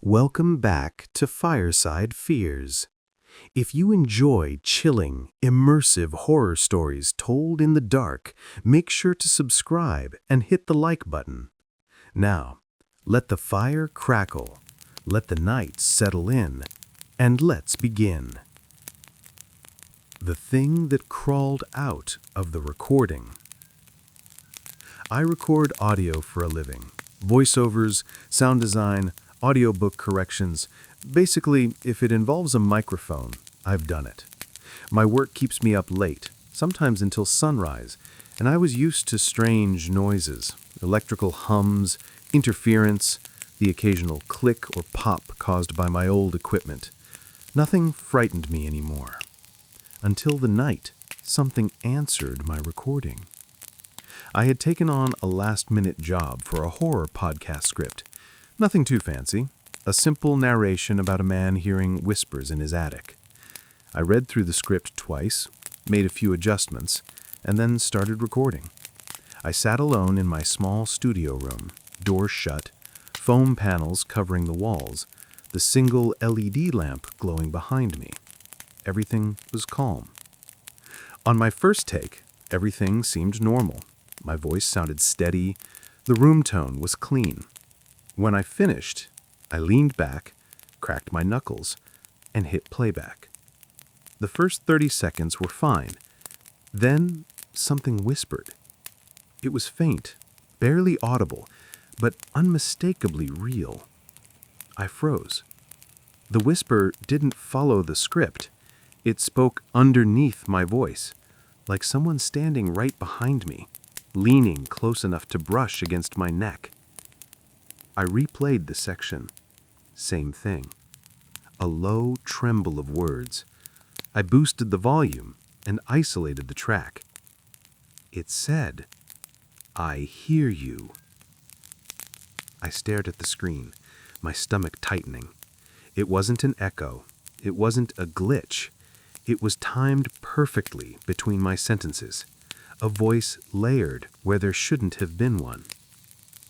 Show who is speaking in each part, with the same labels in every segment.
Speaker 1: Welcome back to Fireside Fears. If you enjoy chilling, immersive horror stories told in the dark, make sure to subscribe and hit the like button. Now, let the fire crackle, let the night settle in, and let's begin. The thing that crawled out of the recording. I record audio for a living. Voiceovers, sound design, audiobook corrections. Basically, if it involves a microphone, I've done it. My work keeps me up late, sometimes until sunrise, and I was used to strange noises, electrical hums, interference, the occasional click or pop caused by my old equipment. Nothing frightened me anymore. Until the night, something answered my recording. I had taken on a last-minute job for a horror podcast script. Nothing too fancy, a simple narration about a man hearing whispers in his attic. I read through the script twice, made a few adjustments, and then started recording. I sat alone in my small studio room, doors shut, foam panels covering the walls, the single LED lamp glowing behind me. Everything was calm. On my first take, everything seemed normal. My voice sounded steady. The room tone was clean. When I finished, I leaned back, cracked my knuckles, and hit playback. The first 30 seconds were fine. Then something whispered. It was faint, barely audible, but unmistakably real. I froze. The whisper didn't follow the script. It spoke underneath my voice, like someone standing right behind me, leaning close enough to brush against my neck. I replayed the section. Same thing. A low tremble of words. I boosted the volume and isolated the track. It said, "I hear you." I stared at the screen, my stomach tightening. It wasn't an echo. It wasn't a glitch. It was timed perfectly between my sentences, a voice layered where there shouldn't have been one.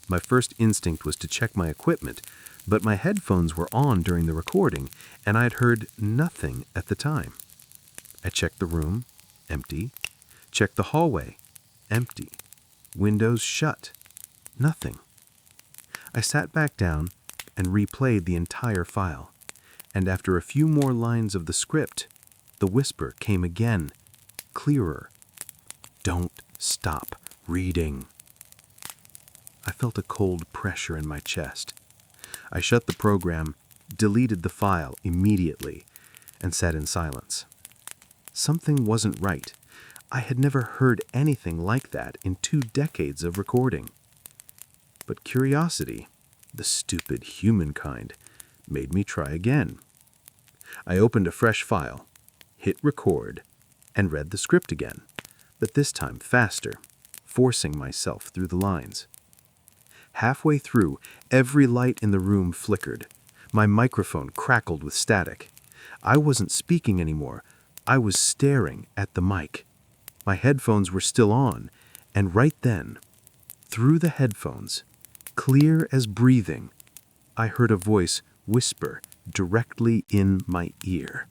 Speaker 1: My first instinct was to check my equipment, but my headphones were on during the recording, and I'd heard nothing at the time. I checked the room, empty. Checked the hallway, empty. Windows shut, nothing. I sat back down and replayed the entire file, and after a few more lines of the script, the whisper came again, clearer. "Don't stop reading." I felt a cold pressure in my chest. I shut the program, deleted the file immediately, and sat in silence. Something wasn't right. I had never heard anything like that in 2 decades of recording. But curiosity, the stupid human kind, made me try again. I opened a fresh file, hit record, and read the script again, but this time faster, forcing myself through the lines. Halfway through, every light in the room flickered. My microphone crackled with static. I wasn't speaking anymore. I was staring at the mic. My headphones were still on, and right then, through the headphones, clear as breathing, I heard a voice whisper directly in my ear.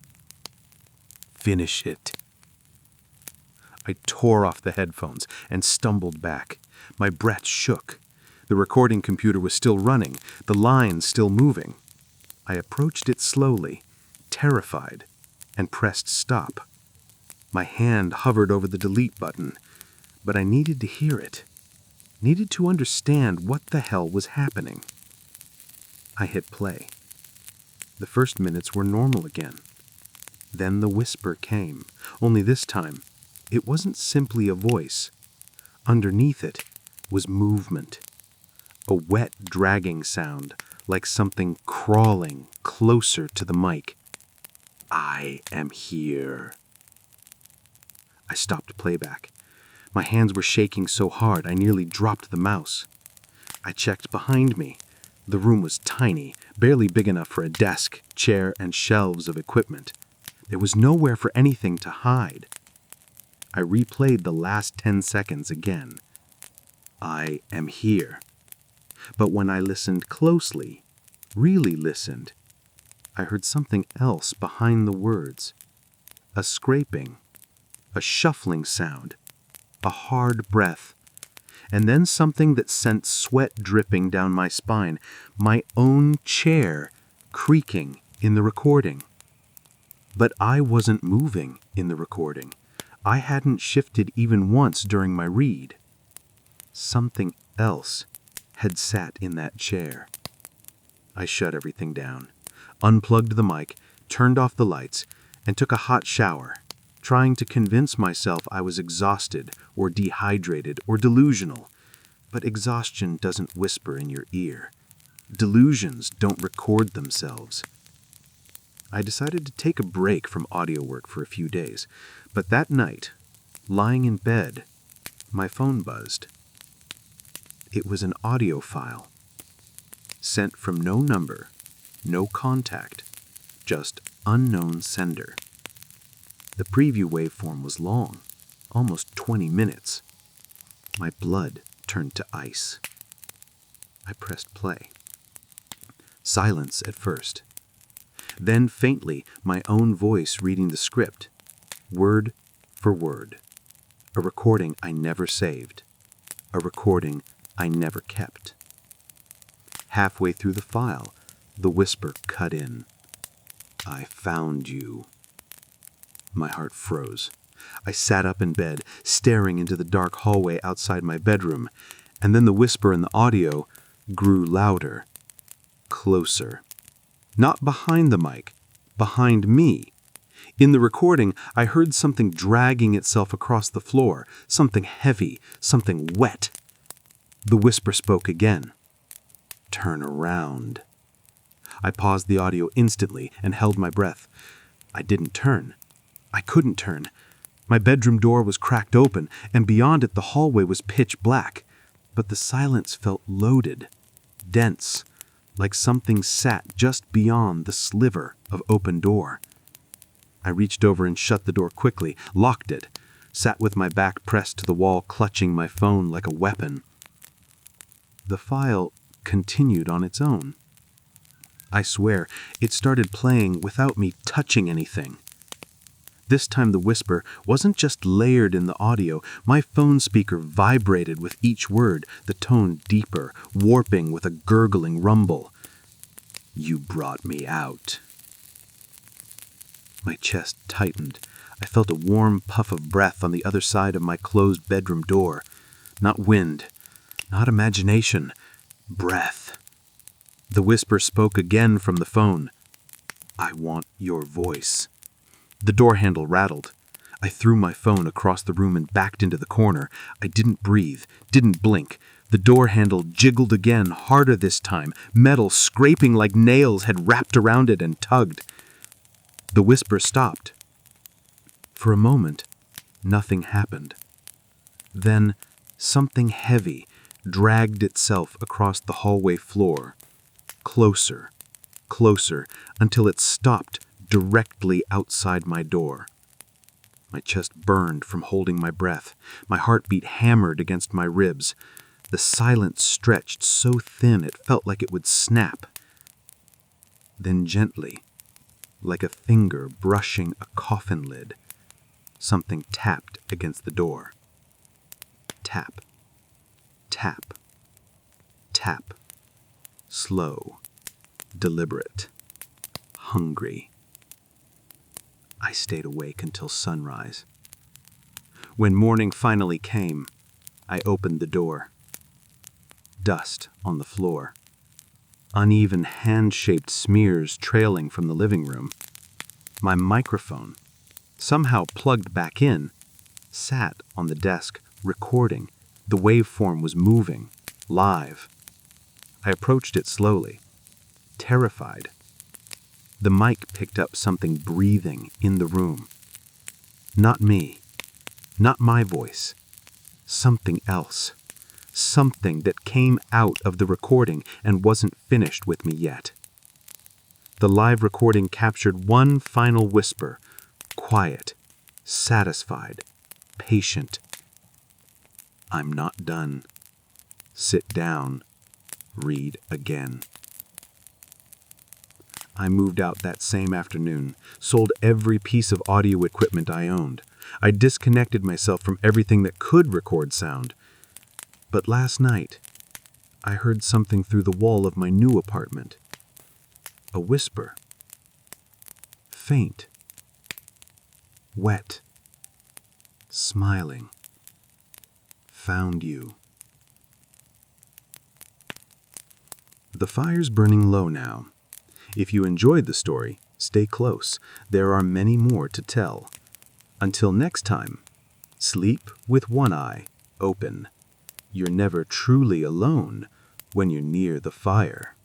Speaker 1: "Finish it." I tore off the headphones and stumbled back. My breath shook. The recording computer was still running, the lines still moving. I approached it slowly, terrified, and pressed stop. My hand hovered over the delete button, but I needed to hear it, needed to understand what the hell was happening. I hit play. The first minutes were normal again. Then the whisper came, only this time, it wasn't simply a voice. Underneath it was movement. A wet, dragging sound, like something crawling closer to the mic. "I am here." I stopped playback. My hands were shaking so hard I nearly dropped the mouse. I checked behind me. The room was tiny, barely big enough for a desk, chair, and shelves of equipment. There was nowhere for anything to hide. I replayed the last 10 seconds again. "I am here." But when I listened closely, really listened, I heard something else behind the words. A scraping, a shuffling sound, a hard breath, and then something that sent sweat dripping down my spine, my own chair creaking in the recording. But I wasn't moving in the recording. I hadn't shifted even once during my read. Something else had sat in that chair. I shut everything down, unplugged the mic, turned off the lights, and took a hot shower, trying to convince myself I was exhausted or dehydrated or delusional. But exhaustion doesn't whisper in your ear. Delusions don't record themselves. I decided to take a break from audio work for a few days, but that night, lying in bed, my phone buzzed. It was an audio file, sent from no number, no contact, just unknown sender. The preview waveform was long, almost 20 minutes. My blood turned to ice. I pressed play. Silence at first. Then faintly, my own voice reading the script, word for word. A recording I never saved. A recording I never kept. Halfway through the file, the whisper cut in. I found you. My heart froze. I sat up in bed, staring into the dark hallway outside my bedroom, and then the whisper in the audio grew louder, closer. Not behind the mic, behind me. In the recording, I heard something dragging itself across the floor, something heavy, something wet. The whisper spoke again. Turn around. I paused the audio instantly and held my breath. I didn't turn. I couldn't turn. My bedroom door was cracked open, and beyond it the hallway was pitch black. But the silence felt loaded, dense, like something sat just beyond the sliver of open door. I reached over and shut the door quickly, locked it, sat with my back pressed to the wall, clutching my phone like a weapon. The file continued on its own. I swear, it started playing without me touching anything. This time the whisper wasn't just layered in the audio. My phone speaker vibrated with each word, the tone deeper, warping with a gurgling rumble. You brought me out. My chest tightened. I felt a warm puff of breath on the other side of my closed bedroom door. Not wind, not imagination, breath. The whisper spoke again from the phone. I want your voice. The door handle rattled. I threw my phone across the room and backed into the corner. I didn't breathe, didn't blink. The door handle jiggled again, harder this time. Metal scraping like nails had wrapped around it and tugged. The whisper stopped. For a moment, nothing happened. Then, something heavy dragged itself across the hallway floor. Closer, closer, until it stopped directly outside my door. My chest burned from holding my breath. My heartbeat hammered against my ribs. The silence stretched so thin it felt like it would snap. Then gently, like a finger brushing a coffin lid, something tapped against the door. Tap, tap, tap. Slow, deliberate, hungry. I stayed awake until sunrise. When morning finally came, I opened the door. Dust on the floor. Uneven hand-shaped smears trailing from the living room. My microphone, somehow plugged back in, sat on the desk, recording. The waveform was moving, live. I approached it slowly, terrified. The mic picked up something breathing in the room. Not me, not my voice. Something else. Something that came out of the recording and wasn't finished with me yet. The live recording captured one final whisper, quiet, satisfied, patient. I'm not done. Sit down. Read again. I moved out that same afternoon, sold every piece of audio equipment I owned. I disconnected myself from everything that could record sound. But last night, I heard something through the wall of my new apartment. A whisper. Faint. Wet. Smiling. Found you. The fire's burning low now. If you enjoyed the story, stay close. There are many more to tell. Until next time, sleep with one eye open. You're never truly alone when you're near the fire.